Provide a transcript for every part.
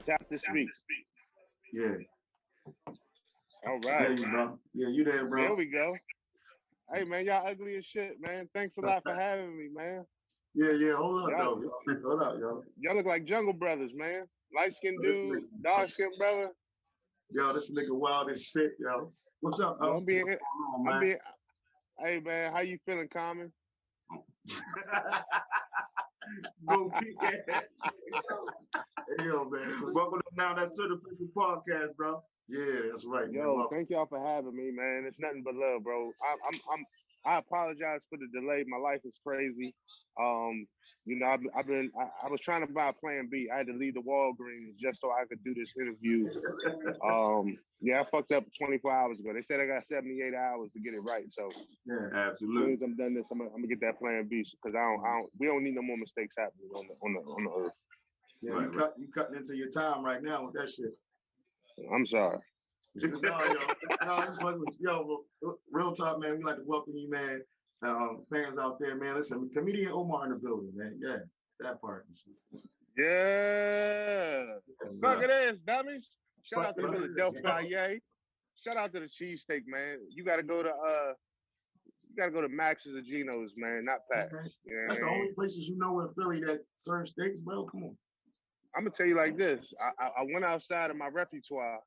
Tap to speak. Yeah. All There right. you, bro. Yeah, you there, There bro. we go. Hey man, y'all ugly as shit, man. Thanks a lot for having me, man. Yeah. Hold up, Y'all, though. Hold up, yo. y'all look like Jungle Brothers, man. Light skinned This dude, nigga, dark skinned brother. yo, this nigga wild as shit, yo. What's up, Yo, What's going on, I'm man? being. Hey man, how you feeling, Common? Go kick ass. Hey, yo, man. So welcome to now that Certificial Podcast, bro. Yeah, that's right, man. Yo, Welcome. thank y'all for having me, man. It's nothing but love, bro. I apologize for the delay. My life is crazy. Um, I was trying to buy a plan B. I had to leave the Walgreens just so I could do this interview. Yeah, I fucked up 24 hours ago. They said I got 78 hours to get it right. So Yeah, as absolutely. soon as I'm done this, I'm gonna get that plan B because we don't need no more mistakes happening on the earth. Yeah, right, you cutting into your time right now with that shit. I'm sorry. Yo, real talk, man. We like to welcome you, man. Fans out there, man. Listen, comedian Omar in the building, man. Yeah, that part. Yeah. Suck it ass, dummies. Shout out to Philadelphia. Shout out to the cheesesteak, man. You gotta go to Max's or Geno's, man, not Pat's. Okay. You know That's the only places you know in Philly that serve steaks, bro. Come on. I'm gonna tell you like this. I went outside of my repertoire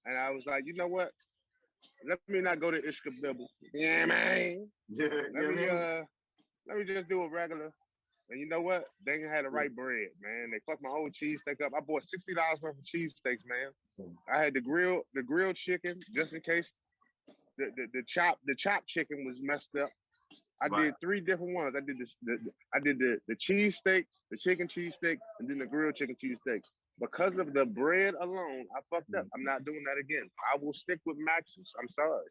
and I was like, you know what? Let me not go to Ishkabibble. Yeah, man. Let me just do a regular. And you know what? They ain't had the right bread, man. They fucked my whole cheesesteak up. I bought $60 worth of cheesesteaks, man. I had the grilled chicken just in case the chopped chicken was messed up. I did 3 different ones. I did the cheesesteak, the chicken cheesesteak, and then the grilled chicken cheesesteak. Because of the bread alone, I fucked up. I'm not doing that again. I will stick with Max's. I'm sorry.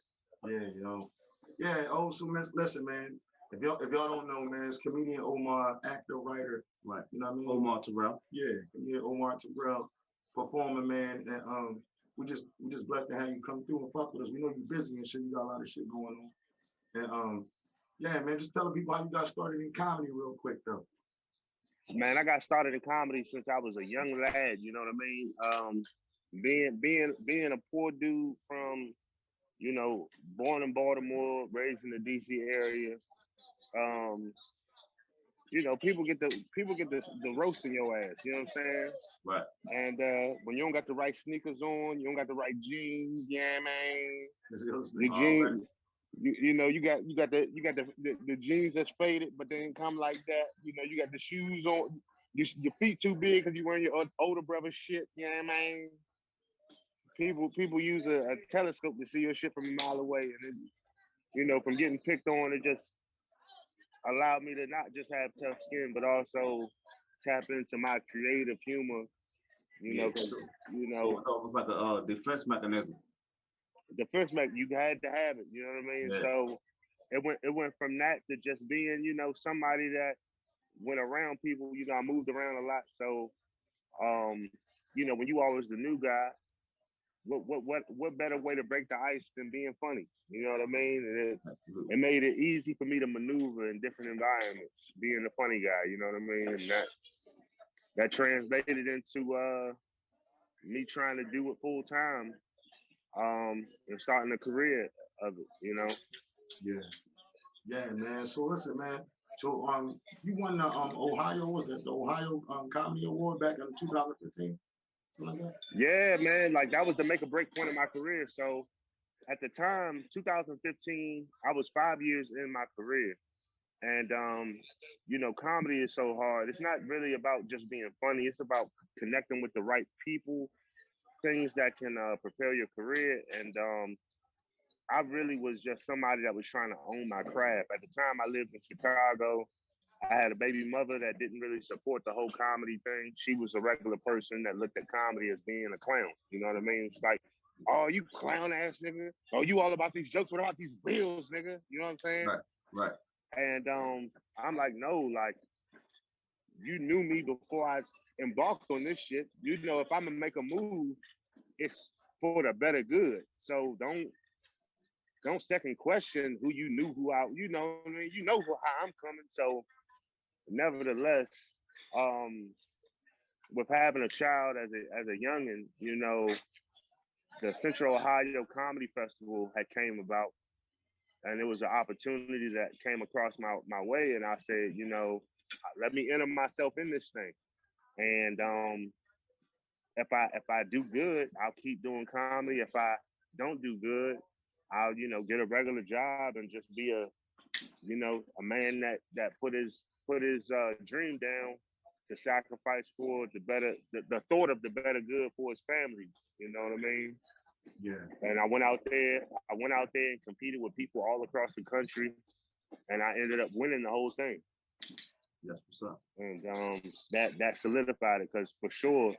Yeah, yo. Yeah, so listen, man. If y'all don't know, man, it's comedian Omar, actor, writer, right? You know what I mean? Omar Terrell. Yeah, comedian Omar Terrell, performer, man. And we just blessed to have you come through and fuck with us. We know you're busy and shit. You got a lot of shit going on. And yeah, man, just telling people how you got started in comedy real quick, though. Man, I got started in comedy since I was a young lad. You know what I mean? Being a poor dude from, born in Baltimore, raised in the DC area. People get the roast in your ass. You know what I'm saying? Right. And when you don't got the right sneakers on, you don't got the right jeans. Yeah, man. The jeans. You got the jeans that's faded, but they didn't come like that. You got the shoes on. Your feet too big because you wearing your older brother shit. Yeah, man. People use a telescope to see your shit from a mile away, and from getting picked on, it just allowed me to not just have tough skin, but also tap into my creative humor. So it's almost like a defense mechanism. The first mechanism, you had to have it. You know what I mean? Yeah. So it went from that to just being, somebody that went around people. I moved around a lot. So, when you always the new guy, what better way to break the ice than being funny? You know what I mean? It made it easy for me to maneuver in different environments, being the funny guy. You know what I mean? And that translated into me trying to do it full time, and starting a career of it. Yeah, man. So listen, man. So you won the Ohio, was that the Ohio Comedy Award back in 2015? Yeah, man. Like that was the make or break point in my career. So at the time, 2015, I was 5 years in my career. And comedy is so hard. It's not really about just being funny. It's about connecting with the right people, things that can propel your career. And I really was just somebody that was trying to own my craft. At the time, I lived in Chicago. I had a baby mother that didn't really support the whole comedy thing. She was a regular person that looked at comedy as being a clown. You know what I mean? It's like, oh, you clown ass nigga. Oh, you all about these jokes. What about these bills, nigga? You know what I'm saying? Right. And I'm like, no, like, you knew me before I embarked on this shit. If I'm gonna make a move, it's for the better good. So don't second question who you knew, I mean? How I'm coming. So nevertheless, with having a child as a youngin, you know, the Central Ohio Comedy Festival had came about, and it was an opportunity that came across my way, and I said, you know, let me enter myself in this thing, and if I do good, I'll keep doing comedy. If I don't do good, I'll, you know, get a regular job and just be a, you know, a man that put his dream down to sacrifice for the thought of the better good for his family. You know what I mean? Yeah. And I went out there and competed with people all across the country, and I ended up winning the whole thing. That's what's up. And that solidified it, because for sure,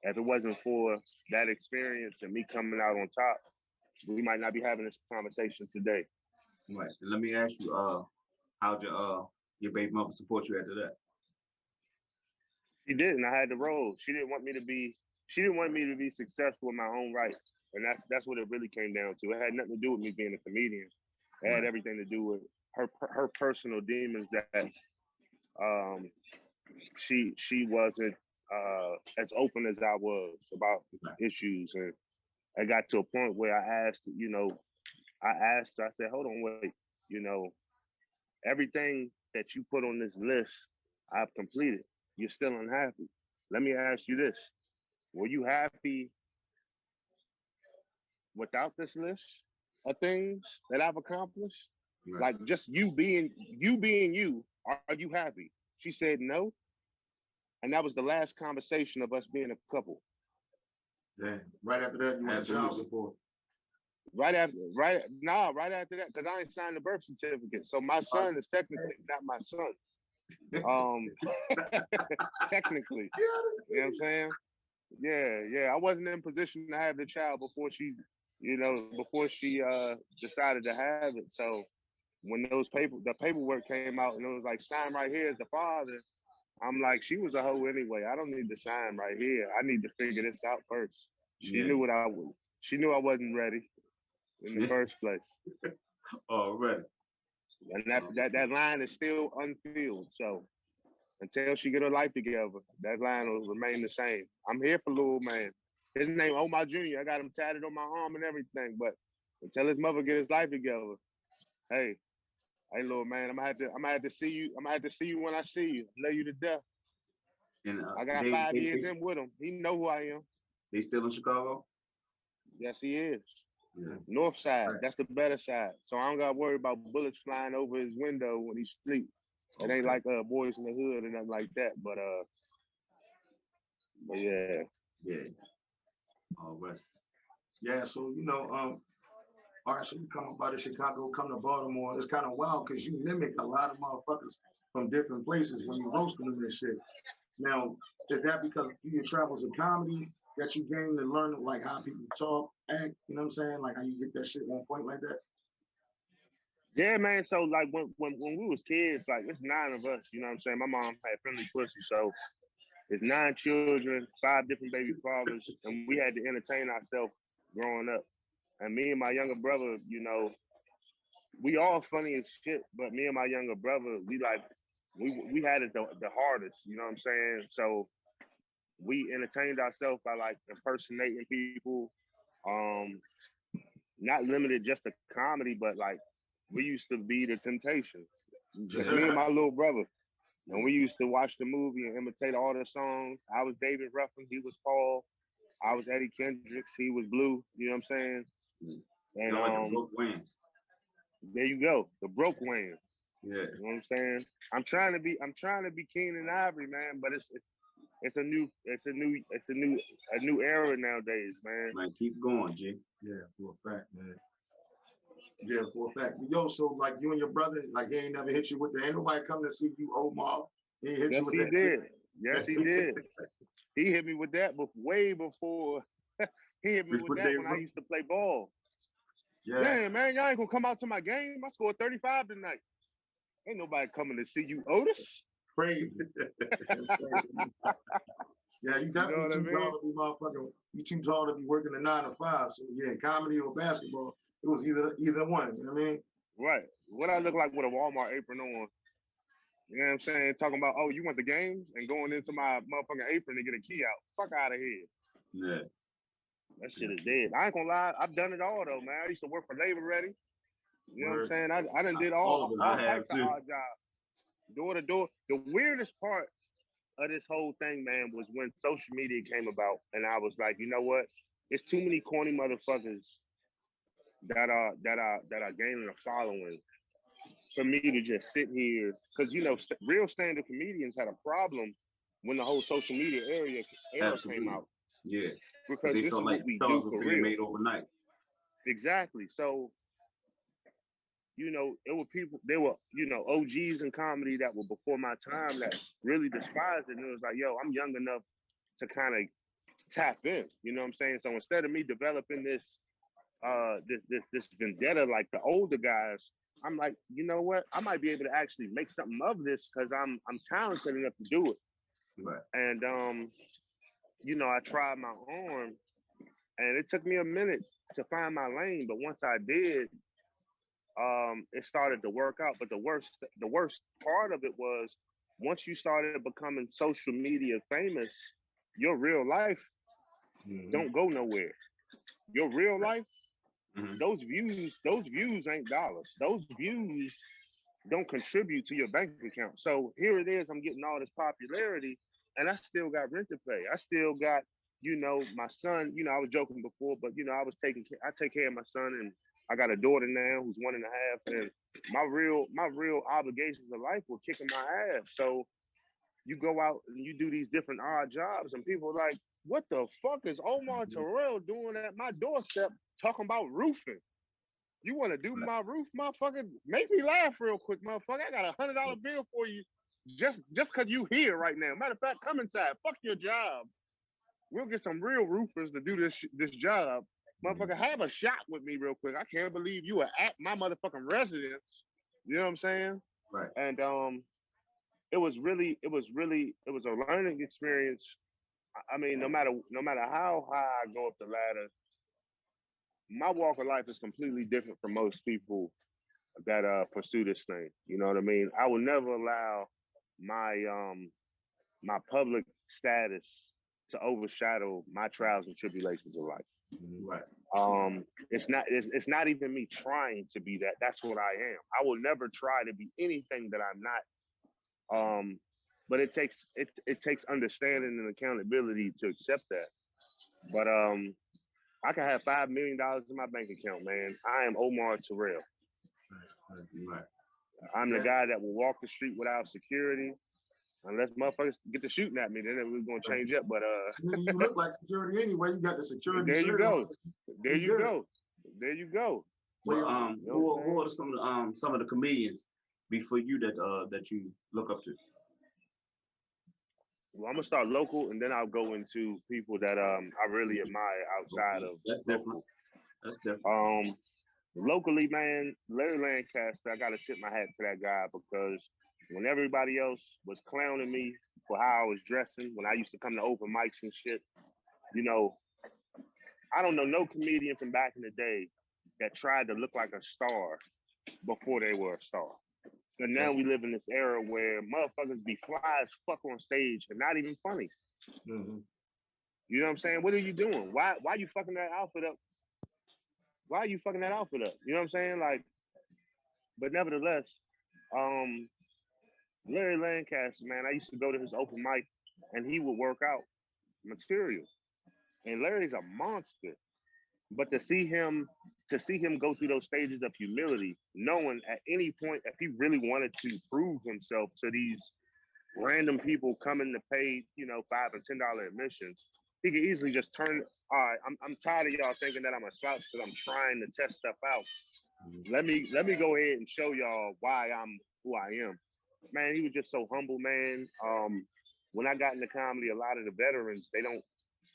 if it wasn't for that experience and me coming out on top, we might not be having this conversation today. Right. And let me ask you, how'd your baby mother support you after that? She didn't. I had to roll. She didn't want me to be successful in my own right. And that's what it really came down to. It had nothing to do with me being a comedian. It had everything to do with her personal demons that she wasn't as open as I was about issues. And I got to a point where I asked her, I said, hold on, wait, you know, everything that you put on this list, I've completed. You're still unhappy. Let me ask you this. Were you happy without this list of things that I've accomplished? Right. Like just you being you, are you happy? She said no. And that was the last conversation of us being a couple. Yeah. Right after that, you went to child support. Right after that, because I ain't signed the birth certificate. So my son is technically not my son. Technically. You know what I'm saying? Yeah. I wasn't in position to have the child before she decided to have it. So when the paperwork came out and it was like, sign right here as the father, I'm like, she was a hoe anyway. I don't need to sign right here. I need to figure this out first. She knew what I was. She knew I wasn't ready in the first place. Already. And that line is still unfilled. So until she get her life together, that line will remain the same. I'm here for little man. His name Omar Jr. I got him tatted on my arm and everything. But until his mother get his life together, hey, little man, I'm gonna have to see you. I'm gonna have to see you when I see you. Love you to death. And I got 5 years in with him. He know who I am. They still in Chicago? Yes, he is. Yeah. North side. That's the better side. So I don't gotta worry about bullets flying over his window when he sleep. It ain't like Boys in the Hood or nothing like that. But yeah. Yeah. All right. Yeah. So all right, so you come up out of Chicago, come to Baltimore. It's kind of wild because you mimic a lot of motherfuckers from different places when you roasting them and shit. Now, is that because your travels of comedy that you gain and learn like how people talk, act, you know what I'm saying? Like how you get that shit on point like that? Yeah, man. So like when we was kids, like it's 9 of us, you know what I'm saying? My mom had friendly pussy, so it's 9 children, 5 different baby fathers, and we had to entertain ourselves growing up. And me and my younger brother, you know, we all funny as shit, but me and my younger brother, we had it the hardest, you know what I'm saying? So we entertained ourselves by like impersonating people, not limited just to comedy, but like we used to be the Temptations, just me and my little brother. And we used to watch the movie and imitate all the songs. I was David Ruffin, he was Paul. I was Eddie Kendricks, he was Blue, you know what I'm saying? And like the broke Wayans. There you go, the broke Wayans. Yeah. You know what I'm saying? I'm trying to be Keenan Ivory, man, but it's a new era nowadays, man. Man, keep going, G. Yeah, for a fact, man. Yeah, for a fact. Yo, so like you and your brother, like he ain't never hit you with ain't nobody come to see you, Omar. He hit you with that. Did. Yes, he did. He hit me with that way before. He hit me with that when I used to play ball. Yeah. Damn, man, y'all ain't gonna come out to my game. I scored 35 tonight. Ain't nobody coming to see you, Otis. Crazy. Yeah, you definitely too tall to be motherfucking. You too tall to be working a 9 to 5. So yeah, comedy or basketball, it was either one. You know what I mean? Right. What I look like with a Walmart apron on. You know what I'm saying? Talking about, oh, you want the games and going into my motherfucking apron to get a key out. Fuck out of here. Yeah. That shit is dead. I ain't gonna lie, I've done it all though, man. I used to work for Labor Ready. You know what I'm saying? I done did all types of odd jobs. Door to door. The weirdest part of this whole thing, man, was when social media came about, and I was like, you know what? It's too many corny motherfuckers that are gaining a following for me to just sit here, because you know, real stand-up comedians had a problem when the whole social media era came out. Yeah, because they this is felt what like we stars do were for being real. made overnight. Exactly. So, you know, there were, you know, OGs in comedy that were before my time that really despised it. And it was like, yo, I'm young enough to kind of tap in. You know what I'm saying? So instead of me developing this vendetta like the older guys, I'm like, you know what? I might be able to actually make something of this because I'm talented enough to do it. Right. And you know, I tried my arm, and it took me a minute to find my lane. But once I did, it started to work out. But the worst part of it was once you started becoming social media famous, your real life don't go nowhere. Your real life, those views ain't dollars. Those views don't contribute to your bank account. So here it is, I'm getting all this popularity, and I still got rent to pay. I still got, you know, my son. You know, I was joking before, but you know, I take care of my son, and I got a daughter now who's 1.5, and my real obligations of life were kicking my ass. So you go out and you do these different odd jobs, and people are like, what the fuck is Omar Terrell doing at my doorstep talking about roofing? You want to do my roof, motherfucker? Make me laugh real quick, motherfucker. I got $100 bill for you just because you here right now. Matter of fact, come inside. Fuck your job. We'll get some real roofers to do this job. Motherfucker, have a shot with me real quick. I can't believe you are at my motherfucking residence. You know what I'm saying? Right. And it was a learning experience. I mean, no matter how high I go up the ladder, my walk of life is completely different from most people that pursue this thing. You know what I mean? I will never allow my public status to overshadow my trials and tribulations of life. Right. It's not even me trying to be that. That's what I am. I will never try to be anything that I'm not. But it takes understanding and accountability to accept that. But I can have $5 million in my bank account, man. I am Omar Terrell. Right. I'm the guy that will walk the street without security. Unless motherfuckers get to shooting at me, then we're gonna change up. But you look like security anyway. You got the security. There you go. On. There you go. There you go. Well, who are some of the comedians before you that you look up to? Well, I'm gonna start local, and then I'll go into people that I really admire outside of. That's different. That's different. Locally, man, Larry Lancaster, I gotta tip my hat to that guy because when everybody else was clowning me for how I was dressing, when I used to come to open mics and shit, you know, I don't know no comedian from back in the day that tried to look like a star before they were a star. And now we live in this era where motherfuckers be fly as fuck on stage and not even funny. Mm-hmm. You know what I'm saying? What are you doing? Why you fucking that outfit up? Why are you fucking that outfit up? You know what I'm saying? Like, but nevertheless, Larry Lancaster, man, I used to go to his open mic and he would work out material. And Larry's a monster. But to see him go through those stages of humility, knowing at any point if he really wanted to prove himself to these random people coming to pay, you know, $5 and $10 admissions, he could easily just turn. All right, I'm tired of y'all thinking that I'm a slouch because I'm trying to test stuff out. Let me go ahead and show y'all why I'm who I am. Man, he was just so humble, man. When I got into comedy, a lot of the veterans, they don't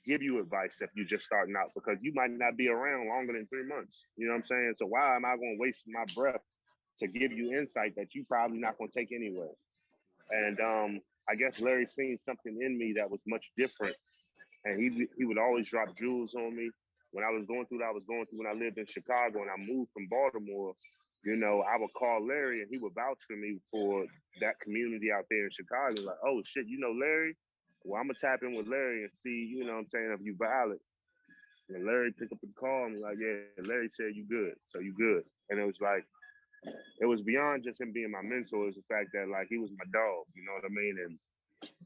give you advice if you're just starting out because you might not be around longer than 3 months. You know what I'm saying? So why am I going to waste my breath to give you insight that you probably not going to take anyway? And I guess Larry seen something in me that was much different, and he would always drop jewels on me. When I was going through what I was going through when I lived in Chicago and I moved from Baltimore, You know, I would call Larry and he would vouch for me for that community out there in Chicago. Like, oh shit, you know Larry? Well, I'm gonna tap in with Larry and see, you know what I'm saying, if you valid. And Larry pick up the call and be like, yeah, Larry said you good, so you good. And it was like, it was beyond just him being my mentor. It's the fact that like he was my dog, you know what I mean? And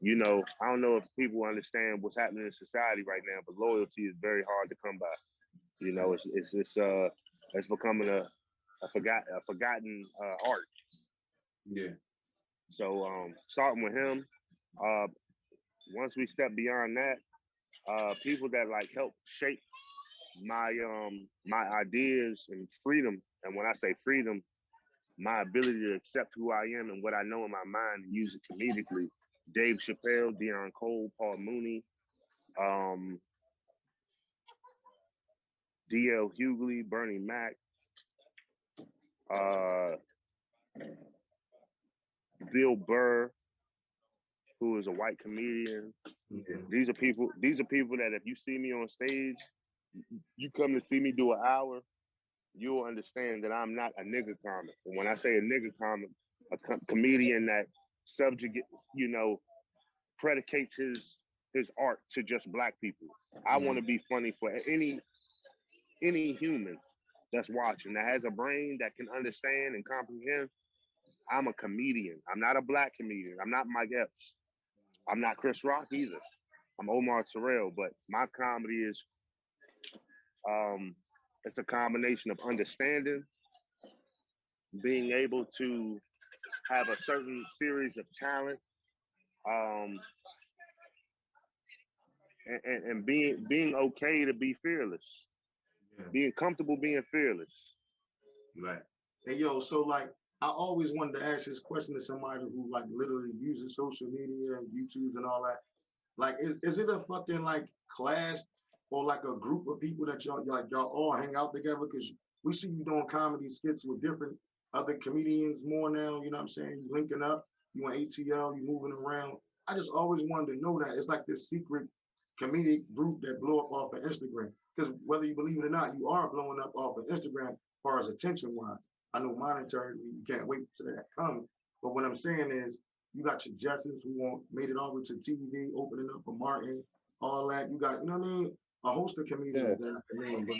you know, I don't know if people understand what's happening in society right now, but loyalty is very hard to come by. You know, it's becoming a forgotten art. Yeah. So starting with him, uh, once we step beyond that, people that like help shape my ideas and freedom. And when I say freedom, my ability to accept who I am and what I know in my mind and use it comedically. Dave Chappelle, Deion Cole, Paul Mooney, um, D.L. Hughley, Bernie Mac, uh, Bill Burr, who is a white comedian. Mhm. These are people. These are people that if you see me on stage, you come to see me do an hour, you'll understand that I'm not a nigga comic. And when I say a nigga comic, a comedian that subjugate, you know, predicates his art to just black people. I want to be funny for any human that's watching that has a brain that can understand and comprehend. I'm a comedian. I'm not a black comedian. I'm not Mike Epps. I'm not Chris Rock either. I'm Omar Terrell, but my comedy is um, it's a combination of understanding, being able to have a certain series of talent, um, and being okay to be fearless, Yeah. being comfortable being fearless. Right. Hey, yo, so like, I always wanted to ask this question to somebody who like literally uses social media and YouTube and all that. Like, is it a fucking like class or like a group of people that y'all all hang out together? Because we see you doing comedy skits with different other comedians more now. You know what I'm saying? You linking up. You on ATL. You moving around. I just always wanted to know that it's like this secret comedic group that blow up off of Instagram. Because whether you believe it or not, you are blowing up off of Instagram as far as attention wise. I know monetarily you can't wait till that comes. But what I'm saying is you got your Jetsons who made it all the way to TV, opening up for Martin, all that. You got, you know what I mean? A host of Yeah. comedians that I can name, but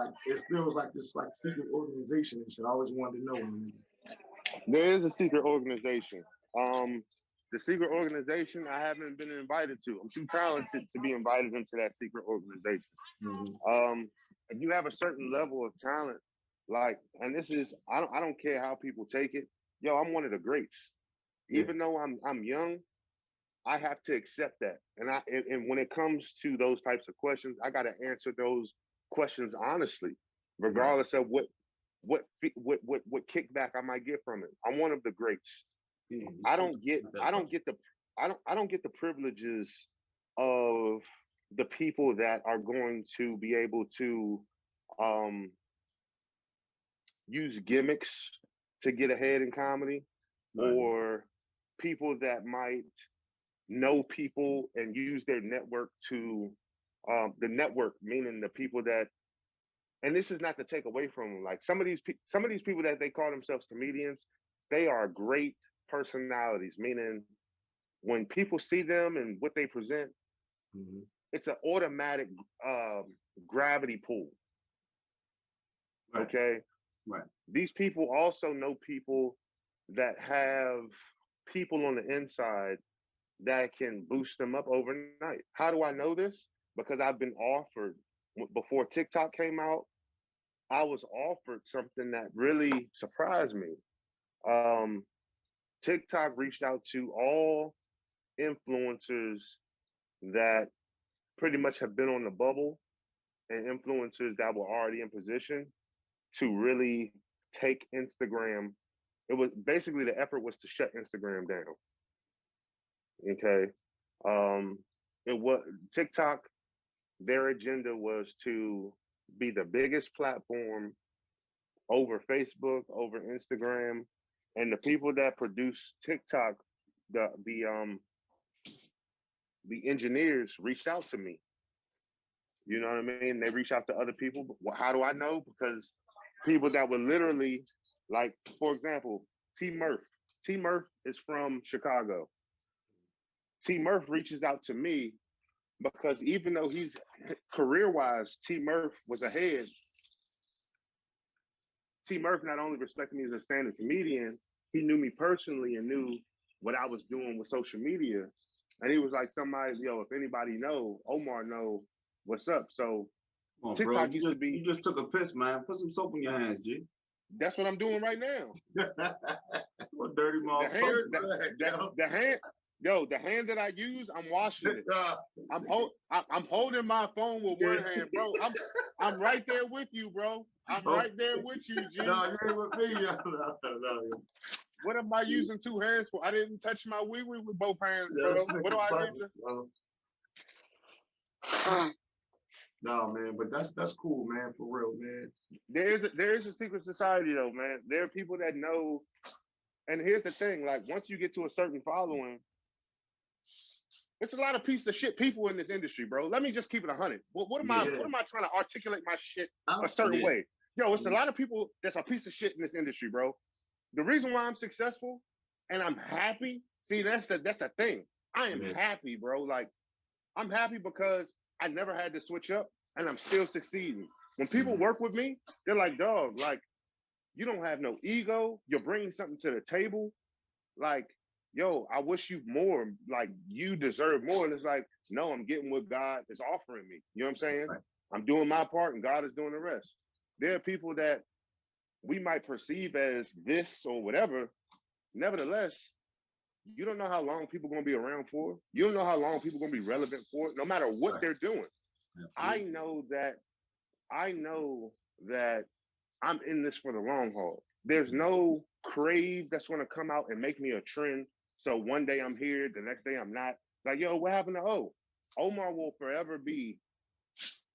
like it feels like this like secret organization and shit. I always wanted to know, man. There is a secret organization. Um, the secret organization I haven't been invited to. I'm too talented to be invited into that secret organization. Mm-hmm. If you have a certain level of talent, like, and this is, I don't care how people take it. Yo, I'm one of the greats. Yeah. Even though I'm young, I have to accept that. And when it comes to those types of questions, I got to answer those questions honestly, regardless of what kickback I might get from it. I'm one of the greats. I don't get I don't get the I don't get the privileges of the people that are going to be able to um, use gimmicks to get ahead in comedy, Right. or people that might know people and use their network to the network, meaning the people that, and this is not to take away from them, like some of these people that they call themselves comedians, they are great personalities, meaning when people see them and what they present, Mm-hmm. it's an automatic um, gravity pull. Right. Okay, Right. these people also know people that have people on the inside that can boost them up overnight. How do I know this? Because I've been offered, before TikTok came out, I was offered something that really surprised me. Um, TikTok reached out to all influencers that pretty much have been on the bubble and influencers that were already in position to really take Instagram. It was basically, the effort was to shut Instagram down. Okay. Um, it was TikTok, their agenda was to be the biggest platform over Facebook, over Instagram, and the people that produce TikTok, the the um the engineers reached out to me. You know what I mean? They reached out to other people. How do I know? Because people that were literally Like, for example, T Murph. T Murph is from Chicago. T Murph reaches out to me because even though he's career wise, T Murph was ahead. T Murph not only respected me as a stand-up comedian, he knew me personally and knew what I was doing with social media. And he was like, somebody, yo, if anybody know, Omar know what's up. So Oh, TikTok bro, used to be. You just took a piss, man. Put some soap in your hands, G. That's what I'm doing right now. What dirty mouth. The hand, yo, the hand that I use, I'm washing it. I'm holding my phone with one hand, bro. I'm right there with you, bro. I'm right there with you, G. No, you ain't with me. No. What am I using two hands for? I didn't touch my wee wee with both hands, bro. What do I need to? No, man, but that's cool, man, for real, man. There is a secret society though, man. There are people that know, and here's the thing: like once you get to a certain following, it's a lot of piece of shit people in this industry, bro. Let me just keep it 100. What am I trying to articulate my shit a certain way? Yo, it's a lot of people that's a piece of shit in this industry, bro. The reason why I'm successful and I'm happy, see, that's the thing. I am happy, bro. Like, I'm happy because I never had to switch up and I'm still succeeding. When people work with me, they're like, dog, like, you don't have no ego. You're bringing something to the table. Like, yo, I wish you more. Like, you deserve more. And it's like, no, I'm getting what God is offering me. You know what I'm saying? Right. I'm doing my part and God is doing the rest. There are people that we might perceive as this or whatever. Nevertheless, you don't know how long people are going to be around for. You don't know how long people are going to be relevant for, no matter what they're doing. I know that I'm in this for the long haul. There's no crave that's going to come out and make me a trend. So one day I'm here, the next day I'm not. Like, yo, what happened to O? Omar will forever be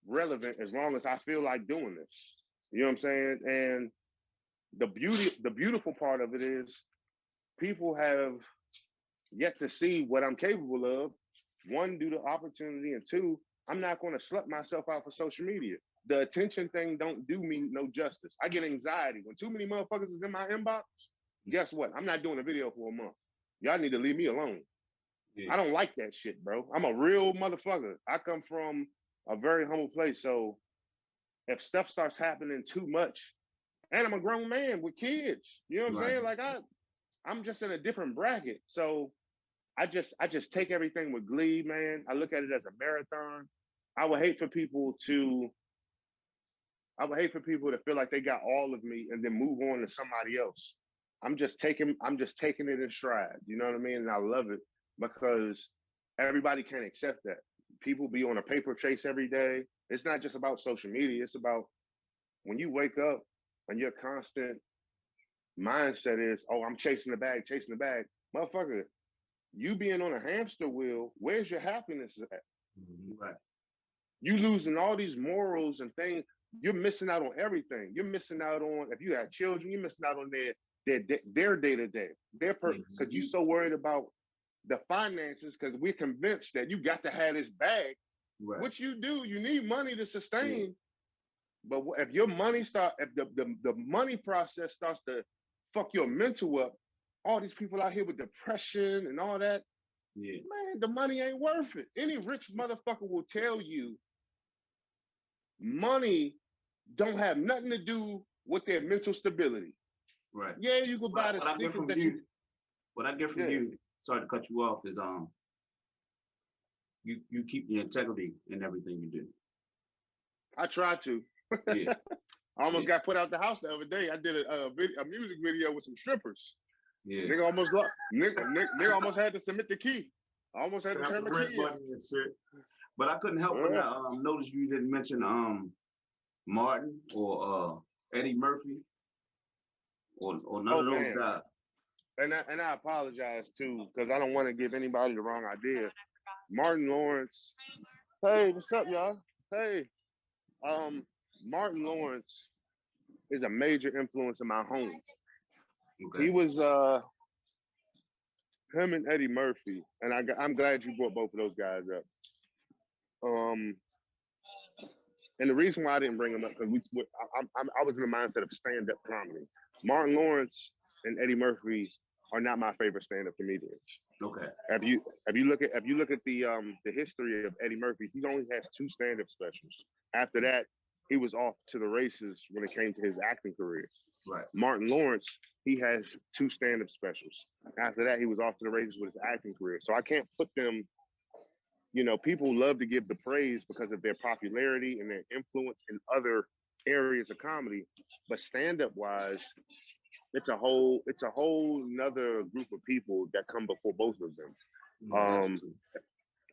relevant as long as I feel like doing this. You know what I'm saying? And the beautiful part of it is people have yet to see what I'm capable of. One, due to opportunity, and two, I'm not going to slut myself out for social media. The attention thing don't do me no justice. I get anxiety. When too many motherfuckers is in my inbox, guess what? I'm not doing a video for a month. Y'all need to leave me alone. Yeah. I don't like that shit, bro. I'm a real motherfucker. I come from a very humble place. So if stuff starts happening too much, and I'm a grown man with kids, you know what I'm saying? Like I'm just in a different bracket. So I just take everything with glee, man. I look at it as a marathon. I would hate for people to feel like they got all of me and then move on to somebody else. I'm just taking it in stride. You know what I mean? And I love it because everybody can't accept that. People be on a paper chase every day. It's not just about social media. It's about when you wake up and your constant mindset is, oh, I'm chasing the bag. Motherfucker, you being on a hamster wheel, where's your happiness at? Right. You losing all these morals and things. You're missing out on everything. You're missing out on, if you have children, you're missing out on their day-to-day, their purpose, because you're so worried about the finances, because we're convinced that you got to have this bag. Right. What you do, you need money to sustain. Yeah. But if your money if the money process starts to fuck your mental up, all these people out here with depression and all that, man, the money ain't worth it. Any rich motherfucker will tell you money don't have nothing to do with their mental stability. Right. Yeah, you can buy the stickers that you. What I get from you, sorry to cut you off, is you keep your integrity in everything you do. I try to. Yeah. I almost got put out the house the other day. I did a music video with some strippers. Yeah. Nigga almost had to submit the key. I almost had to turn the key in. But I couldn't help but notice you didn't mention Martin or Eddie Murphy or none of those guys. And I apologize too, because I don't want to give anybody the wrong idea. Martin Lawrence. Hey, what's up, y'all? Hey. Martin Lawrence is a major influence in my home. Okay. He was him and Eddie Murphy, and I'm glad you brought both of those guys up. And the reason why I didn't bring them up, because I was in the mindset of stand-up comedy. Martin Lawrence and Eddie Murphy are not my favorite stand-up comedians. Okay. If you look at the history of Eddie Murphy, he only has 2 stand-up specials. After that, he was off to the races when it came to his acting career. Right. Martin Lawrence, he has 2 stand-up specials. After that, he was off to the races with his acting career. So I can't put them, you know, people love to give the praise because of their popularity and their influence in other areas of comedy. But stand-up wise, it's a whole nother group of people that come before both of them.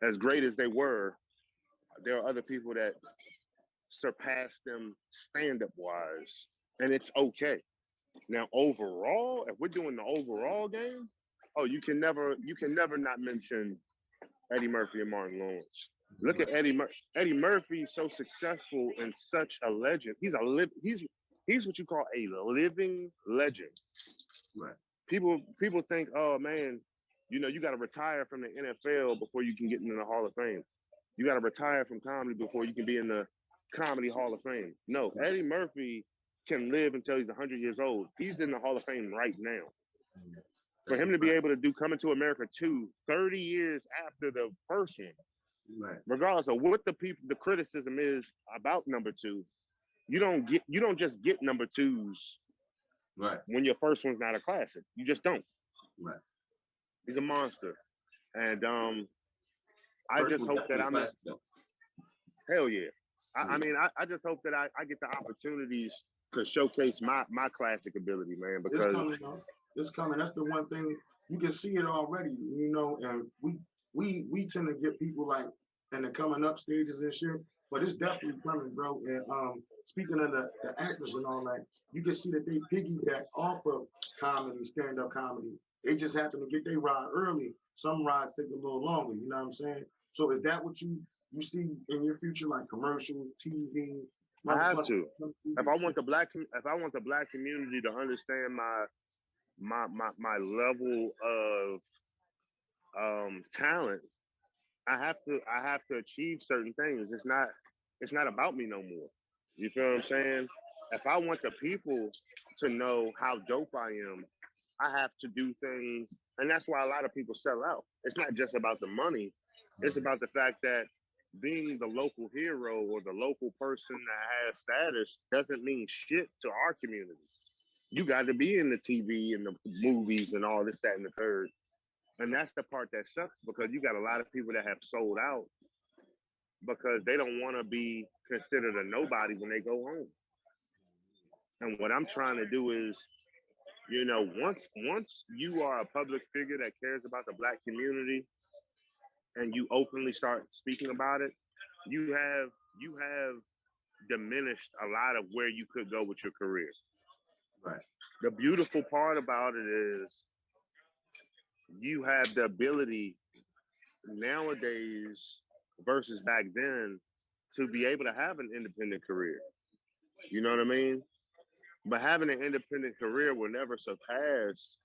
As great as they were, there are other people that surpass them stand-up wise, and it's okay. Now, overall, if we're doing the overall game, you can never not mention Eddie Murphy and Martin Lawrence. Look at Eddie Murphy, so successful and such a legend. He's what you call a living legend. Right. People think, oh man, you know, you got to retire from the NFL before you can get into the Hall of Fame. You got to retire from comedy before you can be in the Comedy Hall of Fame. No, Eddie Murphy can live until he's 100 years old. He's in the Hall of Fame right now. For him to be able to do Coming to America 2, 30 years after the first one, right, regardless of what the criticism is about number 2, you don't just get number 2s right, when your first one's not a classic. You just don't. Right. He's a monster. And I just hope that I'm hell yeah. I mean, I just hope that I get the opportunities to showcase my classic ability, man, because it's coming. That's the one thing you can see it already, you know, and we tend to get people like in the coming up stages and shit, but it's definitely coming, bro. And speaking of the actors and all that, you can see that they piggyback off of comedy, stand-up comedy. They just happen to get their ride early. Some rides take a little longer, you know what I'm saying? So is that what you see in your future, like commercials, TV? I have to. If I want the black community to understand my level of talent, I have to achieve certain things. It's not about me no more. You feel what I'm saying? If I want the people to know how dope I am, I have to do things, and that's why a lot of people sell out. It's not just about the money. It's about the fact that being the local hero or the local person that has status doesn't mean shit to our community. You got to be in the TV and the movies and all this, that, and the third. And that's the part that sucks, because you got a lot of people that have sold out because they don't want to be considered a nobody when they go home. And what I'm trying to do is, you know, once you are a public figure that cares about the Black community and you openly start speaking about it, you have diminished a lot of where you could go with your career. Right. The beautiful part about it is you have the ability nowadays versus back then to be able to have an independent career. You know what I mean? But having an independent career will never surpass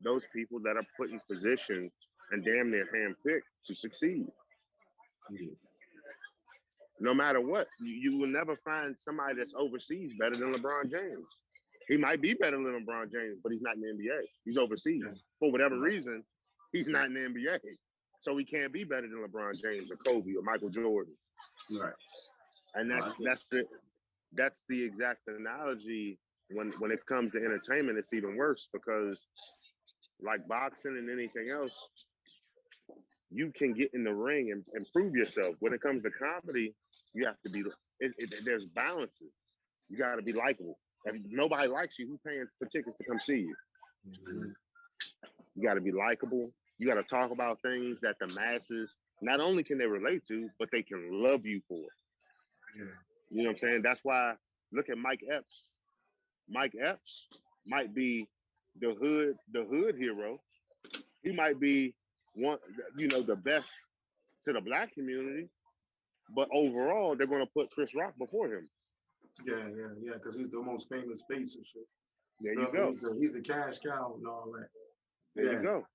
those people that are put in position and damn near handpicked to succeed. Yeah. No matter what, you will never find somebody that's overseas better than LeBron James. He might be better than LeBron James, but he's not in the NBA. He's overseas. For whatever reason, he's not in the NBA. So he can't be better than LeBron James or Kobe or Michael Jordan. Right. And that's the exact analogy. When it comes to entertainment, it's even worse, because like boxing and anything else, you can get in the ring and prove yourself. When it comes to comedy, you have to be, there's balances. You got to be likable. If nobody likes you, who's paying for tickets to come see you? Mm-hmm. You got to be likable. You got to talk about things that the masses, not only can they relate to, but they can love you for. Yeah. You know what I'm saying? That's why, look at Mike Epps. Mike Epps might be the hood hero. He might be one, you know, the best to the Black community, but overall they're going to put Chris Rock before him. Yeah, because he's the most famous face and shit. There you go. He's the cash cow and all that. There you go.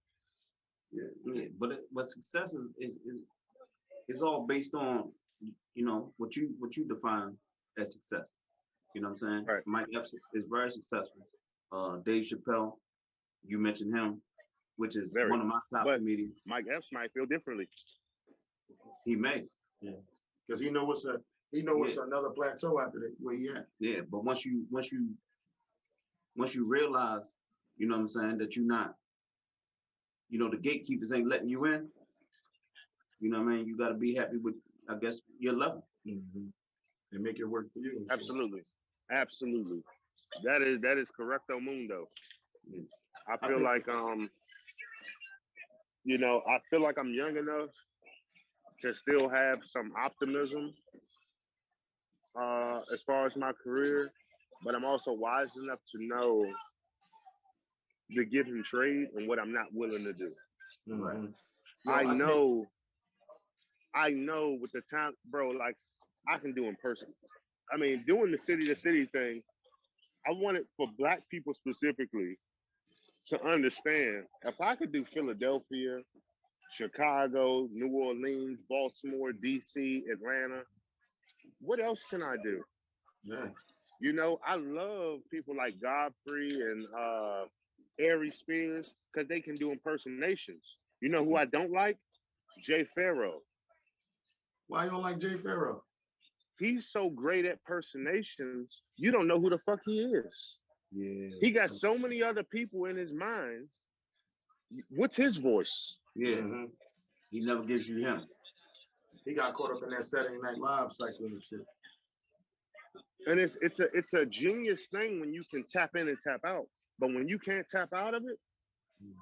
Yeah. But success is all based on, you know, what you define as success. You know what I'm saying? Right. Mike Epps is very successful. Dave Chappelle, you mentioned him, which is Very. one of my top But comedians. Mike Epps might feel differently. He may. Yeah. Because he know it's another plateau after that where he at. Yeah, but once you realize, you know what I'm saying, that you're not, you know, the gatekeepers ain't letting you in, you know what I mean? You got to be happy with, I guess, your level. Mm-hmm. And make it work for you. Absolutely. Absolutely. That is correcto mundo. Yeah. I feel like you know, I feel like I'm young enough to still have some optimism as far as my career, but I'm also wise enough to know the give and trade and what I'm not willing to do. Mm-hmm. I know with the time, bro, like I can do in person. I mean, doing the city to city thing, I want it for Black people specifically to understand if I could do Philadelphia, Chicago, New Orleans, Baltimore, DC, Atlanta, what else can I do? Yeah. You know, I love people like Godfrey and Ari Spears because they can do impersonations. You know who I don't like? Jay Farrow. Why you don't like Jay Farrow? He's so great at impersonations, you don't know who the fuck he is. Yeah. He got so many other people in his mind. What's his voice? Yeah. Mm-hmm. He never gives you him. He got caught up in that Saturday Night Live cycle and shit. And it's a genius thing when you can tap in and tap out. But when you can't tap out of it,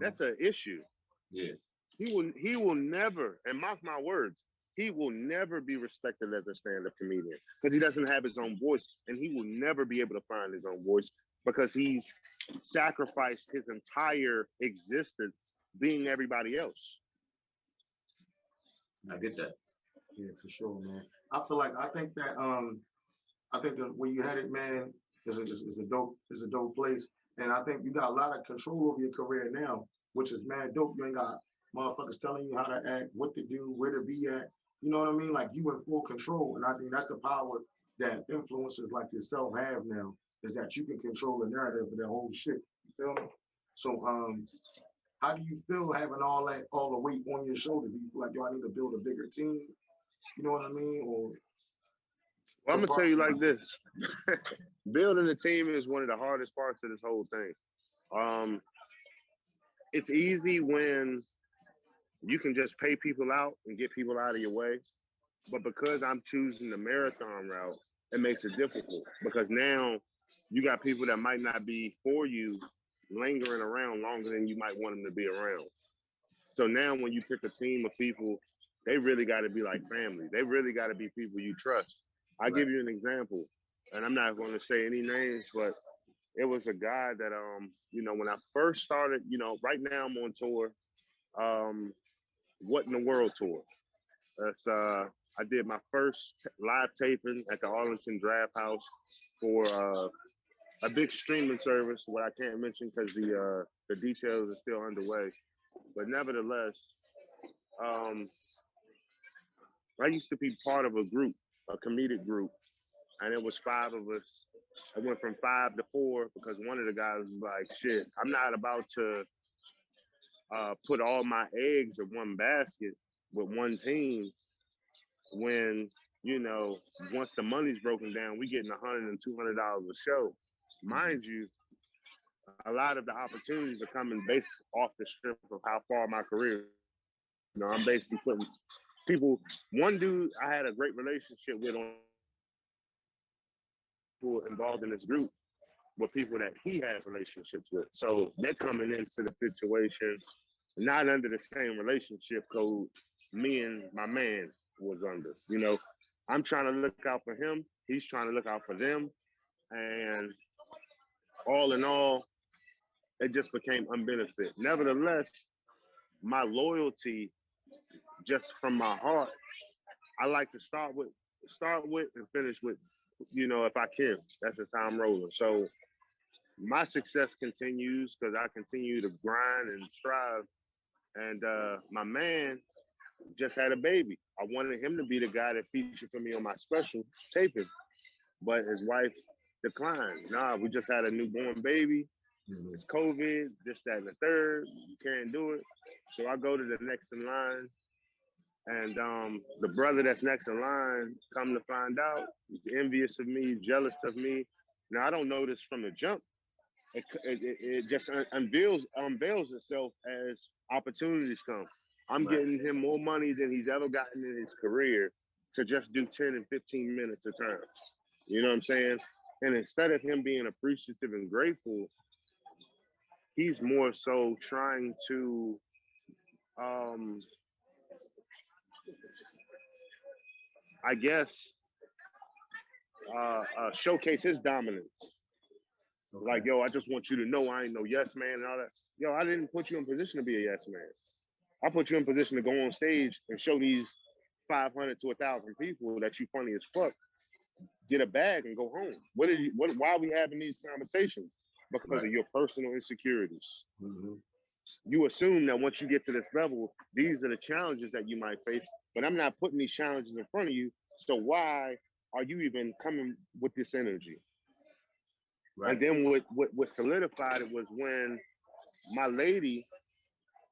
that's an issue. Yeah. He will never, and mark my words, he will never be respected as a stand-up comedian because he doesn't have his own voice, and he will never be able to find his own voice because he's sacrificed his entire existence being everybody else. I get that. Yeah, for sure, man. I think that where you headed, man, is a dope place. And I think you got a lot of control over your career now, which is mad dope. You ain't got motherfuckers telling you how to act, what to do, where to be at. You know what I mean? Like you in full control. And I think that's the power that influencers like yourself have now, is that you can control the narrative of that whole shit. You feel me? So how do you feel having all the weight on your shoulders? Do you feel like, yo, I need to build a bigger team? You know what I mean? Or well, I'm gonna tell you like this. Building a team is one of the hardest parts of this whole thing. It's easy when you can just pay people out and get people out of your way. But because I'm choosing the marathon route, it makes it difficult because now you got people that might not be for you lingering around longer than you might want them to be around. So now when you pick a team of people, they really got to be like family. They really got to be people you trust. I'll give you an example, and I'm not going to say any names, but it was a guy that, you know, when I first started, you know, right now I'm on tour, What in the World tour. That's I did my first live taping at the Arlington Draft House for a big streaming service, what I can't mention because the details are still underway. But nevertheless, I used to be part of a group, a comedic group, and it was 5 of us. I went from 5 to 4 because one of the guys was like, shit, I'm not about to put all my eggs in one basket with one team when, you know, once the money's broken down, we getting $100 and $200 a show. Mind you, a lot of the opportunities are coming based off the strip of how far my career. You know, I'm basically putting people. One dude I had a great relationship with on people involved in this group were people that he had relationships with. So they're coming into the situation not under the same relationship code me and my man was under. You know, I'm trying to look out for him. He's trying to look out for them. And all in all, it just became unbenefit. Nevertheless, my loyalty, just from my heart, I like to start with and finish with, you know, if I can. That's just how I'm rolling. So my success continues because I continue to grind and strive. And my man just had a baby. I wanted him to be the guy that featured for me on my special taping, but his wife declined. Nah, we just had a newborn baby. It's COVID, this, that, and the third. You can't do it. So I go to the next in line, and the brother that's next in line, come to find out, he's envious of me, jealous of me. Now I don't know this from the jump. It just unveils itself as opportunities come. I'm getting him more money than he's ever gotten in his career to just do 10 and 15 minutes a time. You know what I'm saying? And instead of him being appreciative and grateful, he's more so trying to I guess showcase his dominance. Okay. Like, yo, I just want you to know I ain't no yes man and all that. Yo, I didn't put you in position to be a yes man. I put you in position to go on stage and show these 500 to 1,000 people that you funny as fuck. Get a bag and go home. Why are we having these conversations? Because of your personal insecurities. You assume that once you get to this level, these are the challenges that you might face, but I'm not putting these challenges in front of you. So why are you even coming with this energy? Right. And then what solidified it was when my lady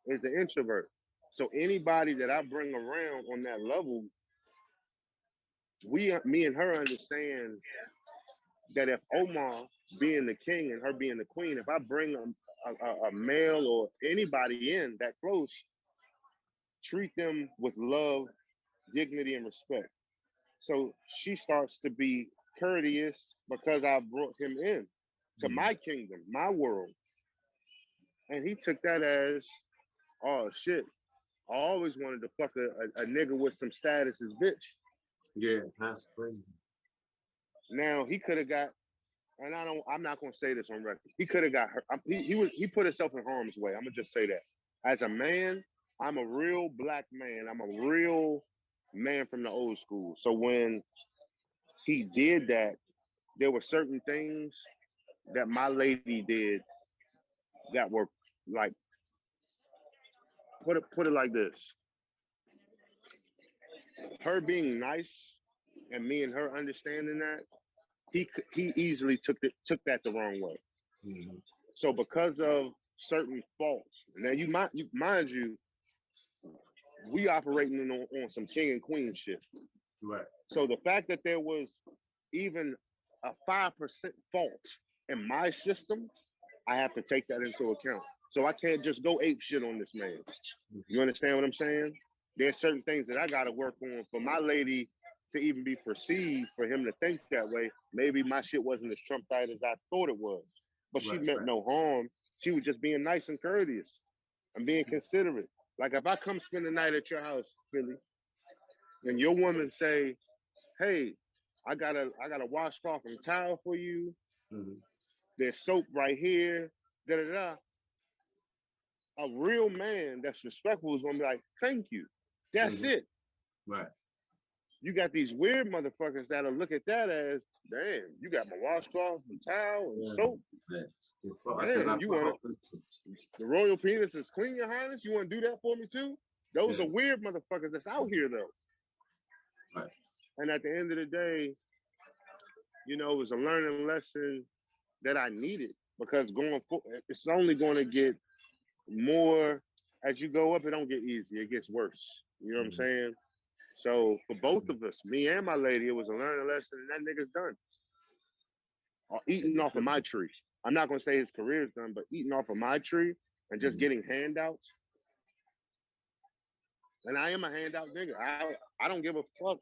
is an introvert. So anybody that I bring around on that level, me and her understand that if Omar being the king and her being the queen, if I bring a male or anybody in that close, treat them with love, dignity, and respect. So she starts to be courteous because I brought him in to my kingdom, my world. And he took that as, oh shit, I always wanted to fuck a nigga with some status as bitch. Yeah, that's crazy. Now he could have got, and I'm not gonna say this on record. He could have got hurt. He put himself in harm's way. I'm gonna just say that. As a man, I'm a real black man. I'm a real man from the old school. So when he did that, there were certain things that my lady did that were like, put it like this. Her being nice and me and her understanding that, he easily took that the wrong way. So because of certain faults, now mind you, we operating on some king and queen shit. Right. So the fact that there was even a 5% fault in my system, I have to take that into account. So I can't just go ape shit on this man. You understand what I'm saying? There's certain things that I got to work on for my lady to even be perceived, for him to think that way. Maybe my shit wasn't as Trump-tight as I thought it was, but she meant no harm. She was just being nice and courteous and being considerate. Like if I come spend the night at your house, Philly, and your woman say, hey, I got a washcloth and towel for you. There's soap right here, da-da-da. A real man that's respectful is gonna be like, thank you. That's it. Right. You got these weird motherfuckers that'll look at that as, damn, you got my washcloth and towel and soap. Damn, you want the royal penis is clean, your highness? You want to do that for me too? Those are weird motherfuckers that's out here though. Right. And at the end of the day, you know, it was a learning lesson that I needed, because going forward, it's only going to get more as you go up. It don't get easier, it gets worse. You know what I'm saying? So for both of us, me and my lady, it was a learning lesson, and that nigga's done. Or eating off of my tree. I'm not gonna say his career's done, but eating off of my tree and just getting handouts. And I am a handout nigga. I don't give a fuck.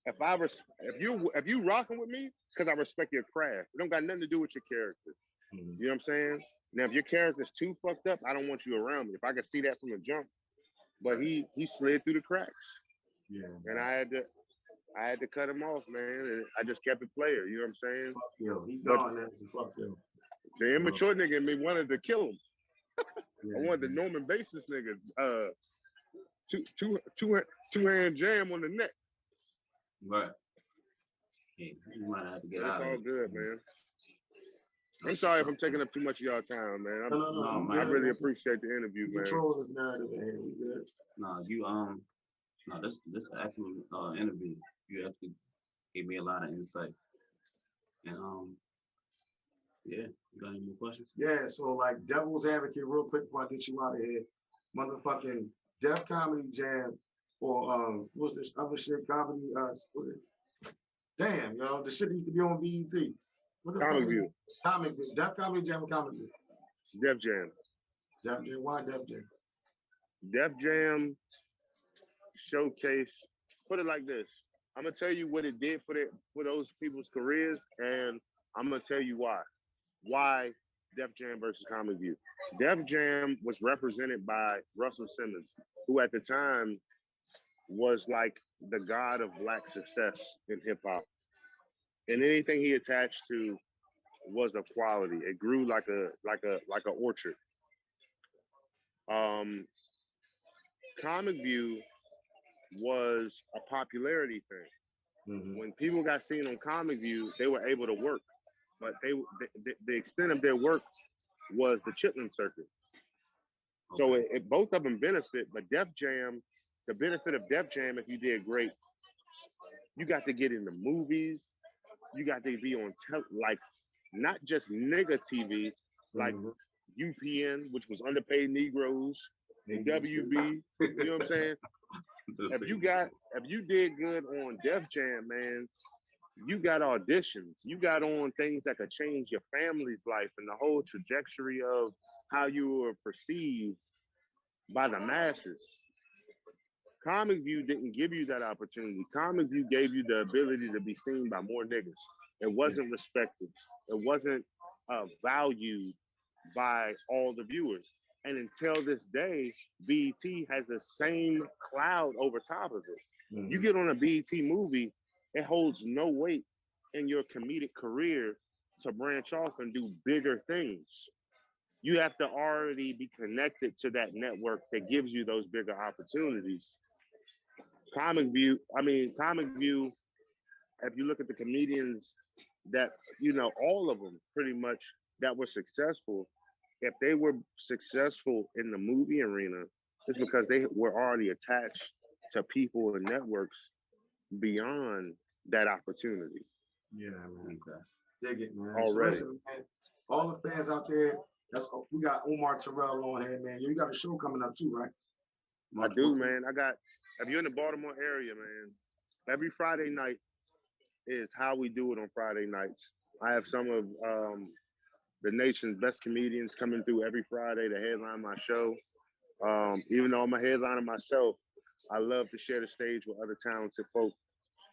If you rocking with me, it's because I respect your craft. It don't got nothing to do with your character. You know what I'm saying? Now, if your character's too fucked up, I don't want you around me. If I could see that from the jump, but he slid through the cracks. Yeah. And I had to cut him off, man. And I just kept it player. You know what I'm saying? Yo, he gone now. Fuck him. The immature nigga in me wanted to kill him. I wanted the Norman Basis nigga. Two hand jam on the neck. Right. Yeah, you might have to get out. It's all good, man. I'm sorry if I'm taking up too much of y'all time, man. I really appreciate the interview, man. Control this narrative, man. We good. This is an excellent interview. You actually gave me a lot of insight, and Yeah. You got any more questions? Yeah, so like devil's advocate, real quick before I get you out of here. Motherfucking Def Comedy Jam or what's this other shit comedy? Damn, yo, the shit used to be on BET. What the Comic fuck? View. Comic View. Def Comedy Jam or Comic View? Def Jam. Def Jam. Why Def Jam? Def Jam showcase. Put it like this. I'm gonna tell you what it did for those people's careers, and I'm gonna tell you why. Why Def Jam versus Comic View? Def Jam was represented by Russell Simmons, who at the time was like the god of black success in hip hop, and anything he attached to was of quality. It grew like a orchard. Um, Comic View was a popularity thing. Mm-hmm. When people got seen on Comic View, they were able to work, but the extent of their work was the Chitlin circuit. So both of them benefit, but Def Jam, the benefit of Def Jam, if you did great, you got to get in the movies, you got to be on like not just nigga TV, like UPN, which was underpaid Negroes, and WB. You know what I'm saying? If you did good on Def Jam, man, you got auditions. You got on things that could change your family's life and the whole trajectory of how you were perceived by the masses. Comic View didn't give you that opportunity. Comic View gave you the ability to be seen by more niggas. It wasn't respected. It wasn't valued by all the viewers. And until this day, BET has the same cloud over top of it. Mm-hmm. You get on a BET movie, it holds no weight in your comedic career to branch off and do bigger things. You have to already be connected to that network that gives you those bigger opportunities. Comic View, if you look at the comedians that, all of them pretty much that were successful, if they were successful in the movie arena, it's because they were already attached to people and networks beyond that opportunity. Yeah, man. Okay. Dig it, man. Already. So listen, man, all the fans out there, we got Omar Terrell on here, man. You got a show coming up too, right? I do, man. If you're in the Baltimore area, man, every Friday night is how we do it on Friday nights. I have some of the nation's best comedians coming through every Friday to headline my show. Even though I'm a headliner myself, I love to share the stage with other talented folk.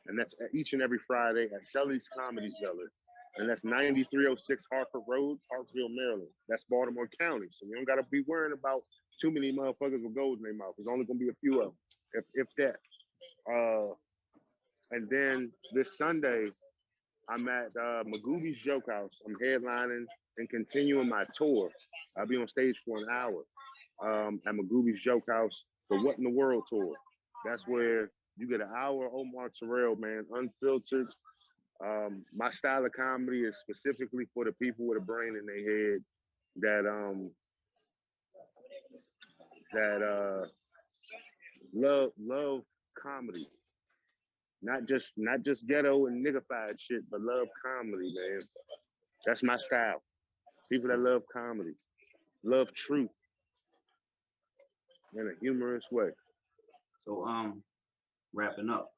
And that's each and every Friday at Sully's Comedy Cellar. And that's 9306 Hartford Road, Hartsville, Maryland. That's Baltimore County. So you don't got to be worrying about too many motherfuckers with gold in their mouth. There's only going to be a few of them, if that. And then this Sunday, I'm at Magooby's Joke House. I'm headlining and continuing my tour. I'll be on stage for an hour at Magooby's Joke House, the What in the World tour. That's where you get an hour of Omar Terrell, man, unfiltered. My style of comedy is specifically for the people with a brain in their head that love comedy. Not just ghetto and niggified shit, but love comedy, man. That's my style. People that love comedy, love truth in a humorous way. So wrapping up,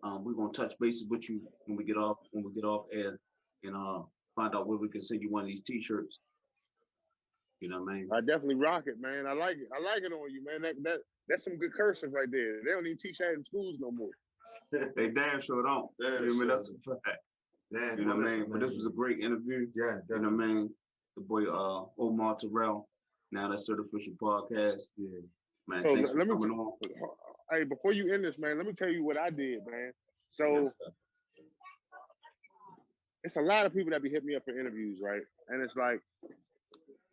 we're gonna touch bases with you when we get off air and find out where we can send you one of these t-shirts. You know what I mean? I definitely rock it, man. I like it on you, man. That's some good cursive right there. They don't even teach that in schools no more. They damn sure don't. That's a fact. Yeah, you know what I mean? But this was a great interview. Yeah, definitely. You know what I mean? The boy Omar Terrell. Now that's Certificial Podcast. Yeah. Man, so thanks for coming on. Hey, before you end this, man, let me tell you what I did, man. So it's a lot of people that be hitting me up for interviews, right? And it's like,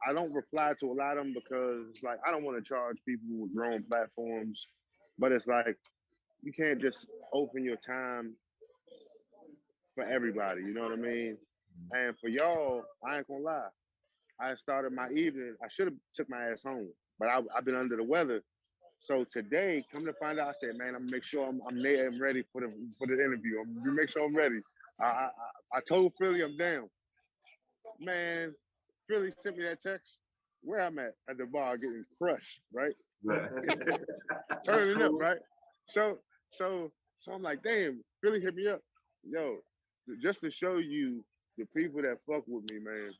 I don't reply to a lot of them because it's like, I don't want to charge people with grown platforms, but it's like, you can't just open your time for everybody, you know what I mean? And for y'all, I ain't gonna lie. I started my evening, I should have took my ass home, but I've been under the weather. So today, come to find out, I said, man, I'm gonna make sure I'm there and ready for the interview. I'm gonna make sure I'm ready. I told Philly I'm down. man, Philly sent me that text. Where I'm at the bar getting crushed, right? Right. Turning up, right? So so so I'm like, damn, Philly hit me up. Yo, just to show you the people that fuck with me, man.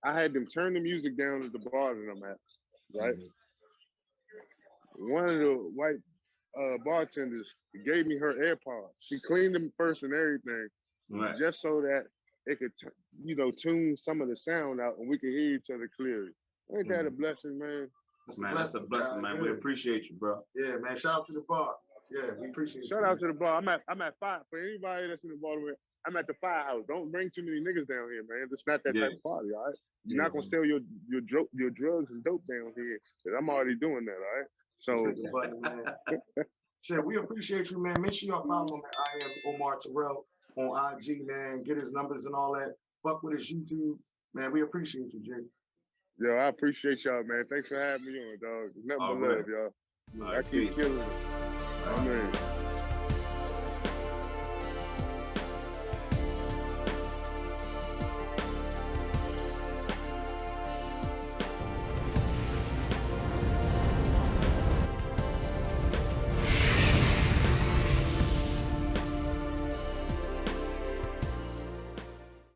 I had them turn the music down at the bar that I'm at, right? One of the white bartenders gave me her AirPods. She cleaned them first and everything, Right. just so that it could, tune some of the sound out and we could hear each other clearly. Ain't that a blessing, man? That's a blessing, man. We appreciate you, bro. Yeah, man. Shout out to the bar. Yeah, we appreciate it. Shout out to the bar. I'm at fire. For anybody that's in the Baltimore, I'm at the firehouse. Don't bring too many niggas down here, man. It's not that type of party, all right? You're not gonna sell your drugs and dope down here, because I'm already doing that, all right? So Shit, we appreciate you, man. Make sure y'all follow him at I am Omar Terrell on IG, man. Get his numbers and all that. Fuck with his YouTube. Man, we appreciate you, Jay. Yo, I appreciate y'all, man. Thanks for having me on, dog. Nothing but love, y'all. I keep killing it.